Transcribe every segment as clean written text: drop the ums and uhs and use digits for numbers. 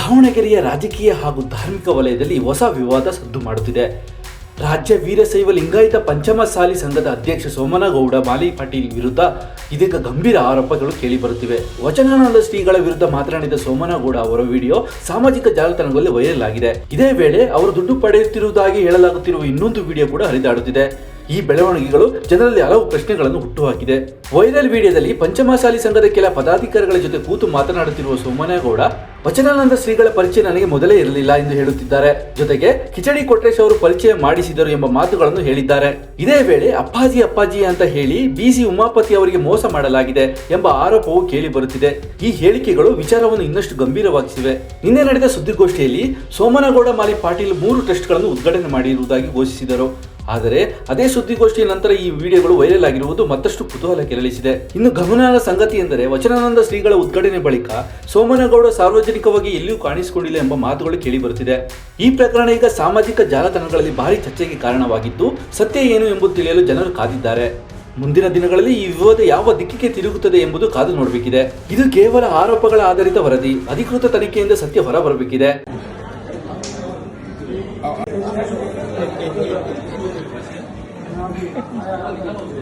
ದಾವಣಗೆರೆಯ ರಾಜಕೀಯ ಹಾಗೂ ಧಾರ್ಮಿಕ ವಲಯದಲ್ಲಿ ಹೊಸ ವಿವಾದ ಸದ್ದು ಮಾಡುತ್ತಿದೆ. ರಾಜ್ಯ ವೀರಶೈವ ಲಿಂಗಾಯತ ಪಂಚಮಸಾಲಿ ಸಂಘದ ಅಧ್ಯಕ್ಷ ಸೋಮನಗೌಡ ಮಾಲಿ ಪಾಟೀಲ್ ವಿರುದ್ಧ ಇದೀಗ ಗಂಭೀರ ಆರೋಪಗಳು ಕೇಳಿಬರುತ್ತಿವೆ. ವಚನಾನಂದ ಶ್ರೀಗಳ ವಿರುದ್ಧ ಮಾತನಾಡಿದ ಸೋಮನಗೌಡ ಅವರ ವಿಡಿಯೋ ಸಾಮಾಜಿಕ ಜಾಲತಾಣಗಳಲ್ಲಿ ವೈರಲ್ ಆಗಿದೆ. ಇದೇ ವೇಳೆ ಅವರು ದುಡ್ಡು ಪಡೆಯುತ್ತಿರುವುದಾಗಿ ಹೇಳಲಾಗುತ್ತಿರುವ ಇನ್ನೊಂದು ವಿಡಿಯೋ ಕೂಡ ಹರಿದಾಡುತ್ತಿದೆ. ಈ ಬೆಳವಣಿಗೆಗಳು ಜನರಲ್ಲಿ ಹಲವು ಪ್ರಶ್ನೆಗಳನ್ನು ಹುಟ್ಟುಹಾಕಿದೆ. ವೈರಲ್ ವಿಡಿಯೋದಲ್ಲಿ ಪಂಚಮಸಾಲಿ ಸಂಘದ ಕೆಲ ಪದಾಧಿಕಾರಿಗಳ ಜೊತೆ ಕೂತು ಮಾತನಾಡುತ್ತಿರುವ ಸೋಮನಗೌಡ ವಚನಾನಂದ ಶ್ರೀಗಳ ಪರಿಚಯ ನನಗೆ ಮೊದಲೇ ಇರಲಿಲ್ಲ ಎಂದು ಹೇಳುತ್ತಿದ್ದಾರೆ. ಜೊತೆಗೆ ಕಿಚಡಿ ಕೊಟ್ರೇಶ್ ಅವರು ಪರಿಚಯ ಮಾಡಿಸಿದರು ಎಂಬ ಮಾತುಗಳನ್ನು ಹೇಳಿದ್ದಾರೆ. ಇದೇ ವೇಳೆ ಅಪ್ಪಾಜಿ ಅಂತ ಹೇಳಿ ಬಿಸಿ ಉಮಾಪತಿ ಅವರಿಗೆ ಮೋಸ ಮಾಡಲಾಗಿದೆ ಎಂಬ ಆರೋಪವು ಕೇಳಿ ಬರುತ್ತಿದೆ. ಈ ಹೇಳಿಕೆಗಳು ವಿಚಾರವನ್ನು ಇನ್ನಷ್ಟು ಗಂಭೀರವಾಗಿಸಿವೆ. ನಿನ್ನೆ ನಡೆದ ಸುದ್ದಿಗೋಷ್ಠಿಯಲ್ಲಿ ಸೋಮನಗೌಡ ಮಾಲಿ ಪಾಟೀಲ್ 3 ಟ್ರಸ್ಟ್ಗಳನ್ನು ಉದ್ಘಾಟನೆ ಮಾಡಿರುವುದಾಗಿ ಘೋಷಿಸಿದರು. ಆದರೆ ಅದೇ ಸುದ್ದಿಗೋಷ್ಠಿಯ ನಂತರ ಈ ವಿಡಿಯೋಗಳು ವೈರಲ್ ಆಗಿರುವುದು ಮತ್ತಷ್ಟು ಕುತೂಹಲ ಕೆರಳಿಸಿದೆ. ಇನ್ನು ಗಮನಾರ್ಹ ಸಂಗತಿ ಎಂದರೆ ವಚನಾನಂದ ಶ್ರೀಗಳ ಉದ್ಘಾಟನೆ ಬಳಿಕ ಸೋಮನಗೌಡ ಸಾರ್ವಜನಿಕವಾಗಿ ಎಲ್ಲಿಯೂ ಕಾಣಿಸಿಕೊಂಡಿಲ್ಲ ಎಂಬ ಮಾತುಗಳು ಕೇಳಿ ಬರುತ್ತಿದೆ. ಈ ಪ್ರಕರಣ ಈಗ ಸಾಮಾಜಿಕ ಜಾಲತಾಣಗಳಲ್ಲಿ ಭಾರಿ ಚರ್ಚೆಗೆ ಕಾರಣವಾಗಿದ್ದು, ಸತ್ಯ ಏನು ಎಂಬುದು ತಿಳಿಯಲು ಜನರು ಕಾದಿದ್ದಾರೆ. ಮುಂದಿನ ದಿನಗಳಲ್ಲಿ ಈ ವಿವಾದ ಯಾವ ದಿಕ್ಕಿಗೆ ತಿರುಗುತ್ತದೆ ಎಂಬುದು ಕಾದು ನೋಡಬೇಕಿದೆ. ಇದು ಕೇವಲ ಆರೋಪಗಳ ಆಧಾರಿತ ವರದಿ. ಅಧಿಕೃತ ತನಿಖೆಯಿಂದ ಸತ್ಯ ಹೊರಬರಬೇಕಿದೆ.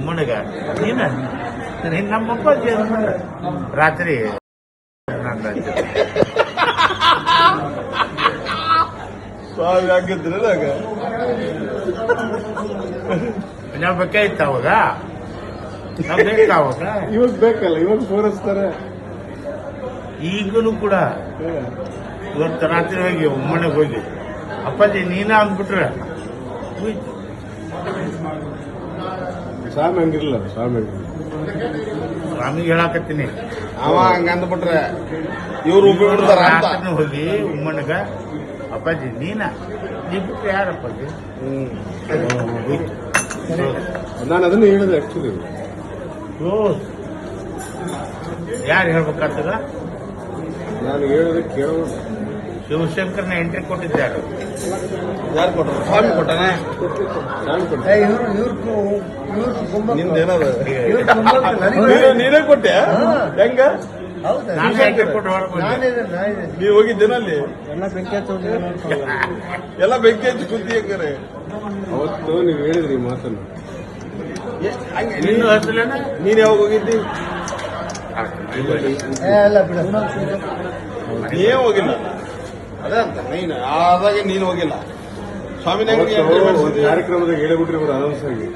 ಮುನಗ ನೀನು ನಮ್ಮಪ್ಪ ರಾತ್ರಿ ಸ್ವಾಮಿ ಆಗಿದ್ರೆ ನಾವು ಬೇಕಾಯ್ತ ಅವಾಗ ಅವಾಗ ಇವಾಗ ಬೇಕಲ್ಲ, ಇವಾಗ ತೋರಿಸ್ತಾರೆ. ಈಗಲೂ ಕೂಡ ಇವತ್ತು ರಾತ್ರಿ ಹೋಗಿ ಮನೆಗೆ ಹೋಗಿ ಅಪ್ಪಾಜಿ ನೀನ ಅಂದ್ಬಿಟ್ರೆ ಸ್ವಾಮಿ ಹಂಗಿರಲ್ಲ. ಸ್ವಾಮಿಗೆ ಹೇಳಾಕತ್ತೀನಿ, ಅವ ಹಂಗ ಅಂದ್ಬಿಟ್ರೆ ಇವ್ರು ರಾತ್ರಿ ಹೋಗಿ ಉಮ್ಮನಗ ಅಪ್ಪಾಜಿ ನೀ ಬಿಟ್ರೆ ಯಾರಪ್ಪಾಜಿ? ನಾನು ಅದನ್ನ ಹೇಳಿದೆ ಆಕ್ಚುಲಿ. ಯಾರು ಹೇಳ್ಬೇಕಾಗ್ತದ? ನಾನು ಹೇಳಿದೆ ಕೇಳೋದು. ಶಿವಶಂಕರ್ನ ಎಂಟ್ರಿ ಕೊಟ್ಟಿದ್ದಾರೆ. ಯಾರು ಕೊಟ್ಟರು? ಸ್ವಾಮಿ ಕೊಟ್ಟಾನ. ನೀನೇ ಕೊಟ್ಟೆ? ಹೆಂಗ ನೀವ್ ಹೋಗಿದ್ದೇನಲ್ಲಿ ಎಲ್ಲ ಬೆಂಕಿ ಹಚ್ಚಿ ಕುಂತಿ ಹೆಂಗಾರೆ ಅವತ್ತು ನೀವ್ ಹೇಳಿದ್ರಿ ಮಾತನ್ನು. ನೀನ್ ಯಾವಾಗ ಹೋಗಿದ್ದಿ? ನೀವೇ ಹೋಗಿಲ್ಲ. ಅದೇ ಅಂತ ನೀನು ಆದಾಗ ನೀನು ಹೋಗಿಲ್ಲ. ಸ್ವಾಮಿನ ಕಾರ್ಯಕ್ರಮದಾಗ ಹೇಳಿಬಿಟ್ರಿ ಇವರು ಅನೌನ್ಸ್ ಆಗಿ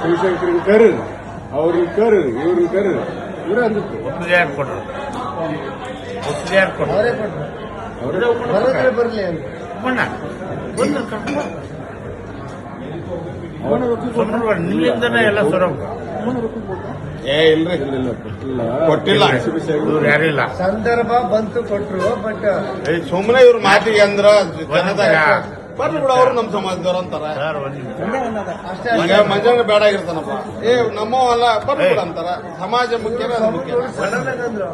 ಶಿವಶಂಕರಿಗೆ ಕರ್ರಿ, ಅವ್ರಿಗೆ ಕರ್ರಿ, ಇವ್ರಿಗೆ ಕರ್ರಿ, ಇವರೇ ಅಂದಿತ್ತು. ಒಪ್ಪಿಗೆ ಕೊಡ್ರು, ಬರ್ಲಿ ಅಂತ ನಿಮ್ಮಿಂದನೇ ಎಲ್ಲ ಸುರಭ. ಇಲ್ರಿ, ಕೊಟ್ಟಿಲ್ಲ. ಯಾರಿಲ್ಲ, ಸಂದರ್ಭ ಬಂತು ಕೊಟ್ರು. ಬಟ್ ಸುಮ್ಮನೆ ಇವ್ರ ಮಾತಿಗೆ ಅಂದ್ರ ಜನದಾಗ ಬರ್ಲಿ ಬಿಡ, ಅವ್ರು ನಮ್ ಸಮಾಜದವ್ರ ಅಂತಾರ. ಈಗ ಮಂಜಾನ ಬೇಡ ಆಗಿರ್ತಾನಪ್ಪ, ನಮ್ಮವ ಅಲ್ಲ ಬರ್ಲಿ ಬಿಡ ಅಂತಾರ. ಸಮಾಜ ಮುಖ್ಯನ ಅದು ಮುಖ್ಯ.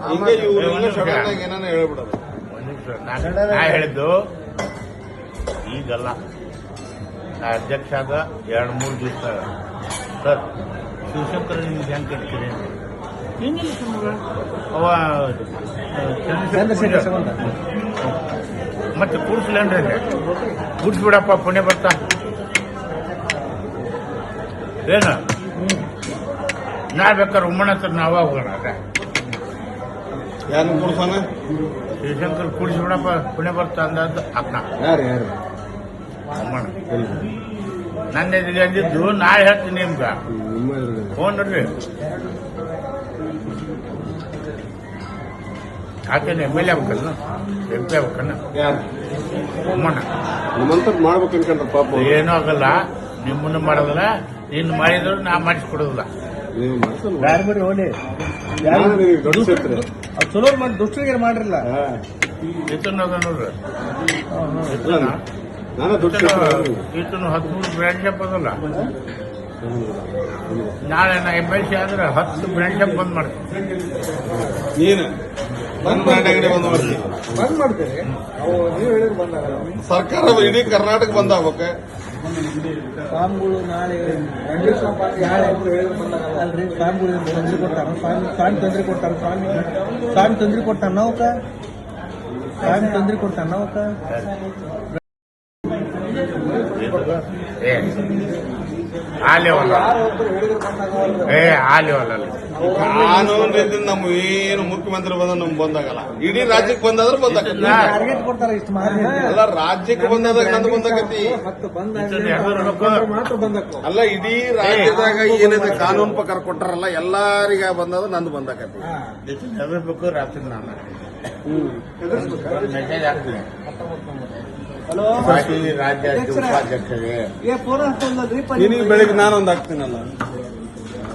ಹಿಂಗ ಇವ್ರು ಸಡನ್ ಆಗಿ ಏನಾನ ಹೇಳ್ಬಿಡೋದು. ನಾ ಹೇಳಿದ್ದು ಈಗಲ್ಲ, ನಾ ಅಧ್ಯಕ್ಷ ಆದ 2-3 ದಿವಸ ಸರ್ ಶಿವಶಂಕರ ನಿಮ್ಗೆ ಹೆಂಗ್ ಕಟ್ತೀರಿ? ಅವ ಮತ್ತೆ ಕೂಡ್ಸ್ಲೇನ್ರಿ? ಕೂಡ್ಸ್ಬಿಡಪ್ಪ, ಪುಣ್ಯ ಬರ್ತಾ ಏನು ನಾ ಬೇಕಾದ್ರೆ ಉಮ್ಮಣ್ಣ ಹತ್ರ ನಾವ ಹೋಗೋಣ. ಯಾರು ಕೂಡ್ಸಾನ? ಶಿವಶಂಕರ್ ಕೂಡಿಸ್ಬಿಡಪ್ಪ, ಪುಣ್ಯ ಬರ್ತಾ ಅಂದದ್ದು ಅಪ್ನ ಯಾರು ಉಮ್ಮಣ್ಣ. ನನ್ನ ಎದುರಿಗೆ ಅಂದಿದ್ದು ನಾಳೆ ಹೇಳ್ತೀನಿ ನಿಮ್ಗ. ಫೋನ್ ನೋಡ್ರಿ, ಆತೇನೆ ಎಮ್ ಎಲ್ ಎ ಆಗ್ಬೇಕಲ್ಲ, ಎಂ ಪಿ ಆಗ್ಬೇಕನ್ನ ಉಮ್ಮಣ್ಣ. ನಿಮ್ಮಂತ ಮಾಡ್ಬೇಕು ಅನ್ಕೊಂಡ್ರ ಪಾಪ. ಏನೂ ಆಗಲ್ಲ, ನಿಮ್ಮನ್ನು ಮಾಡೋದಿಲ್ಲ, ನೀನು ಮಾಡಿದ್ರು ನಾ ಮಾಡಿಸ್ಕೊಡೋದಿಲ್ಲ. ನೀವು ಬ್ಯಾಡ್ಬಿಡ್ರಿ ಹೋಲಿ. ದೊಡ್ಡ ಸೇರ್ತಾರೆ ಚಲೋ ಮಾಡಿ ದುಷ್ಟರಿಗೆ ಮಾಡ್ರಿಲ್ಲ. ಈತನ ನೋಡ್ರಿ, ನಾನು ದೊಡ್ಡ ಈತನು 13 ಬ್ರ್ಯಾಂಡ್ ಶಾಪ್ ಅದಲ್ಲ. ನಾಳೆ ನಾ MLC ಆದ್ರೆ 10 ಬ್ರ್ಯಾಂಡ್ ಶಾಪ್ ಬಂದ್ ಮಾಡ್ತೀನಿ. ನೀನು ಬಂದ್ ಬ್ರ್ಯಾಂಡ್ ಅಂಗಡಿ ಬಂದ್ ಮಾಡ್ತೀನಿ. ಬಂದ್ ಮಾಡ್ತೀರಿ? ನೀವು ಹೇಳಿದ್ರು ಬಂದಾಗ ಸರ್ಕಾರ ಇಡೀ ಕರ್ನಾಟಕ ಬಂದ್ ಆಗ್ಬೇಕು. ಸ್ವಾಮಿಗಳು ನಾಳೆ ಅಲ್ರಿ, ಸ್ವಾಮಿಗಳು ತೊಂದ್ರೆ ಕೊಟ್ಟಾರ. ಸ್ವಾಮಿ ತೊಂದ್ರೆ ಕೊಟ್ಟಾರ. ಸ್ವಾಮಿ ತೊಂದ್ರೆ ಕೊಟ್ಟಾರ. ನಾವು ಟೈಮ್ ತೊಂದ್ರೆ ಕೊಡ್ತಾನ ನಾವಕ್ಕ ಏ ಆಲಿವಲ್ಲ ಆಲಿವಲ್ಲ ಕಾನೂನು ರೀತಿಯಿಂದ ನಮ್ಮ ಏನು ಮುಖ್ಯಮಂತ್ರಿ ಬಂದ ನಮ್ಗೆ ಬಂದಾಗಲ್ಲ ಇಡೀ ರಾಜ್ಯಕ್ಕೆ ಬಂದಾದ್ರೆ ಬಂದಾಗತ್ತೆ ಟಾರ್ಗೆಟ್ ಕೊಡ್ತಾರ ಇಷ್ಟು ಮಾರ್ಜಿನ್ ಎಲ್ಲ ರಾಜ್ಯಕ್ಕೆ ಬಂದಾಗ ನಂದು ಬಂದಾಗತಿ ಮತ್ತು ಬಂದಾಗ ಮಾತ್ರ ಬಂದಕ್ಕೂ ಅಲ್ಲ ಇಡೀ ರಾಜ್ಯದಾಗ ಏನಿದೆ ಕಾನೂನು ಪ್ರಕಾರ ಕೊಟ್ಟಾರಲ್ಲ ಎಲ್ಲಾರಿಗೆ ಬಂದಾದ್ರೆ ನಂದು ಬಂದಾಗತಿ ಹೆದರ್ಬೇಕು ರಾತ್ರಿ ನಾನು ಮೆಸೇಜ್ ಹಾಕ್ತೀನಿ ಪಾರ್ಟಿ ರಾಜ್ಯ ಉಪಾಧ್ಯಕ್ಷರಿಗೆ ಏ ಪೂರ ನಿನಗೆ ಬೆಳಿಗ್ಗೆ ನಾನೊಂದು ಹಾಕ್ತೀನಲ್ಲ